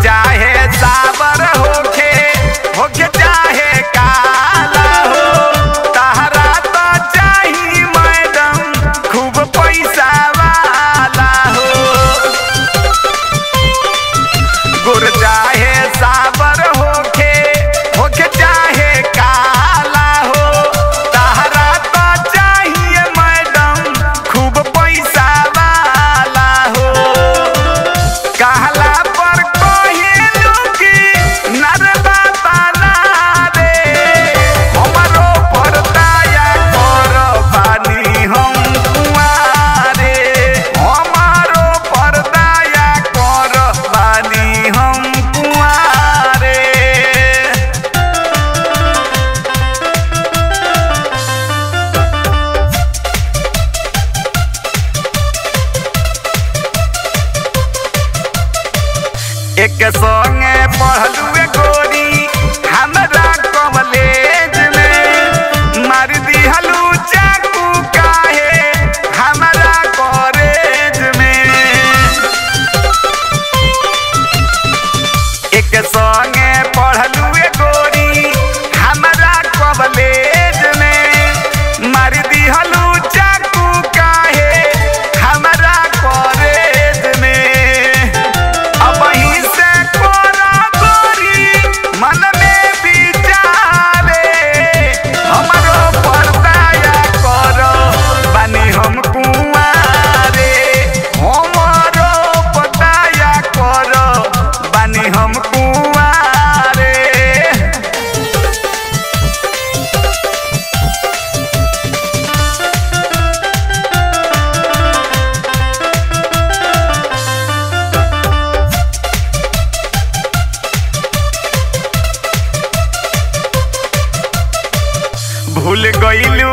चाहे सावर होके चाहे काला हो, तहरा तो चाही मैडम खूब पैसा वाला हो। गुर चाहे सावर होके चाहे काला हो, तहरा तो चाहिए मैडम खूब पैसा वाला हो। कहला पर कहेलू कि नरबा बना दे, हमरो पर दया कर बानी हम कुंवारे, हमारो पर दया कर बानी हम कुंवारे। एक संगे पढ़लुए गोरी हमरा कॉलेज में, मार दिहलू चाकू काहे हमरा कॉलेज में। एक संगे पढ़लुए गोरी हमरा कॉलेज में, मार दिहलू चाकू काहे हमरा कॉलेज में। अब से कोरा गोरी मन में विचारे, हमरो पर दया कर बानी हम कुंवारे, हमरो पर दया कर बानी हम कुंवारे। भूल गइलू